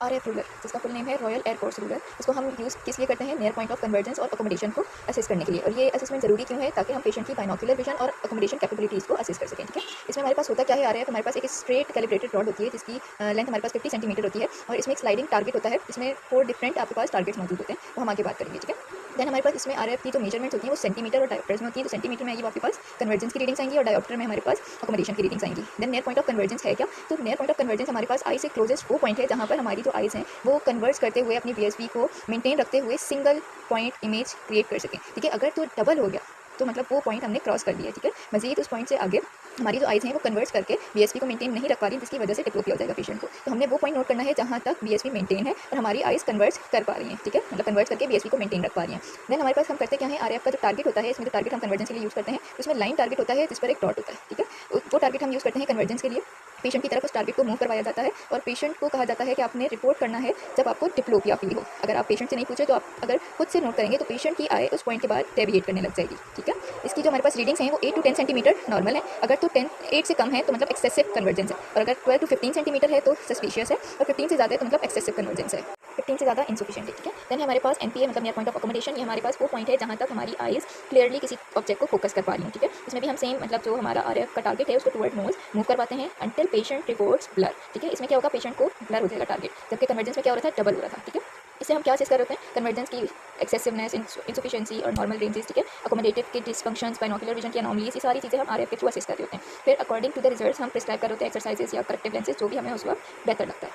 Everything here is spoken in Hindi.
आरएफ रूलर, जिसका फुल नेम है रॉयल एयर फोर्स रूलर। इसको हम यूज़ किस लिए करते हैं? नियर पॉइंट ऑफ कन्वर्जेंस और अकोमोडेशन को असेस करने के लिए। और ये असेसमेंट ज़रूरी क्यों है? ताकि हम पेशेंट की बाइनोक्युलर विजन और अकोमोडेशन कैपेबिलिटीज़ को असेस कर सकें। ठीक है, इसमें हमारे पास होता क्या है? आरएफ हमारे पास एक स्ट्रेट कैलिब्रेटेड रॉड होती है, जिसकी लेंथ हमारे पास 50 सेंटीमीटर होती है, और इसमें एक स्लाइडिंग टारगेट होता है। इसमें 4 डिफरेंट आपके पास टारगेट्स मौजूद होते हैं, वो हम आगे बात करेंगे। ठीक है, देन हमारे पास इसमें आरएफ की जो मेजरमेंट्स होती हैं वो सेंटीमीटर और डायोप्टर्स में होती हैं। तो सेंटीमीटर में आएगी वो आपके पास कन्वर्जेंस की रीडिंग्स आएंगी, और डायोप्टर में हमारे पास अकोमोडेशन की रीडिंग्स आएंगी। Then near point of convergence है क्या? तो नियर पॉइंट ऑफ कन्वर्जेंस हमारे पास आई से क्लोजेस्ट वो पॉइंट है जहाँ पर हमारी जो आइज़ हैं वो कन्वर्ज करते हुए अपनी बीएसबी को मेंटेन रखते हुए सिंगल पॉइंट इमेज क्रिएट कर सकें। ठीक है, अगर तो डबल हो गया तो मतलब वो पॉइंट हमने क्रॉस कर दिया है। ठीक है, मजीद उस पॉइंट से आगे हमारी जो आइज़ हैं वो कन्वर्ट करके बीएसपी को मेंटेन नहीं रख पा रही, जिसकी वजह से डिप्लोपिया हो जाएगा पेशेंट को। तो हमने वो पॉइंट नोट करना है जहाँ तक बीएसपी मेंटेन है और हमारी आइज़ कन्वर्ट कर पा रही हैं। ठीक है, मतलब कन्वर्ट करके बीएसपी को मेंटेन रख पा रही हैं। देन हमारे पास हम करते क्या है, आरएफ का जो टारगेट होता है, इसमें जो टारगेट हम कन्वर्जेंस के लिए यूज़ करते हैं उसमें लाइन टारगेट होता है जिस पर एक डॉट होता है। ठीक है, वो टारगेट हम यूज़ करते हैं कन्वर्जेंस के लिए। पेशेंट की तरफ उस टारगेट को मूव करवाया जाता है और पेशेंट को कहा जाता है कि आपने रिपोर्ट करना है जब आपको डिप्लोपिया फील हो। अगर आप पेशेंट से नहीं पूछे तो आप अगर खुद से नोट करेंगे तो पेशेंट की आई उस पॉइंट के बाद डेविएट करने लग जाएगी। ठीक है, इसकी जो हमारे पास रीडिंग्स हैं वो 8 to 10 सेंटीमीटर नॉर्मल है। अगर तो 8 से कम है तो मतलब एक्सेसिव कन्वर्जेंस है, और अगर 12 to 15 सेंटीमीटर है तो सस्पिशियस है, और 15 से ज़्यादा है तो मतलब एक्सेसिव कन्वर्जेंस है। 15 से ज़्यादा इंसुफिशिएंट है। ठीक है, देन हमारे पास एनपीए मतलब नियर पॉइंट ऑफ अकोमोडेशन। ये हमारे पास वो पॉइंट है जहाँ तक हमारी आइज़ क्लियरली किसी ऑब्जेक्ट को फोकस कर पा रही हैं। ठीक है, इसमें भी हम सेम मतलब जो हमारा आरएफ का टारगेट है उसको टुवर्ड नोज मूव कर पाते हैं अंटिल पेशेंट रिपोर्ट्स ब्लर। ठीक है, इसमें क्या होगा, पेशेंट को ब्लर हो जाएगा टारगेट, जबकि कन्वर्जेंस में क्या हो रहा था, डबल हो रहा था। ठीक है, इससे हम क्या असेस कर रहे हैं, कन्वर्जेंस की एक्सेसिवनेस, इंसुफिशिएंसी और नॉर्मल रेंजेस। ठीक है, अकोमोडेटिव के डिसफंक्शंस, बाइनोकुलर विजन की अनोमलीज, ये सारी चीज़ें हम आरएफ के थ्रू असेस कर रहे होते हैं। फिर अकॉर्डिंग टू द रिजल्ट्स हम प्रिस्क्राइब कर रहे होते हैं एक्सरसाइजेस या करेक्टिव लेंसेज, जो भी हमें उस वक्त बेहतर लगता है।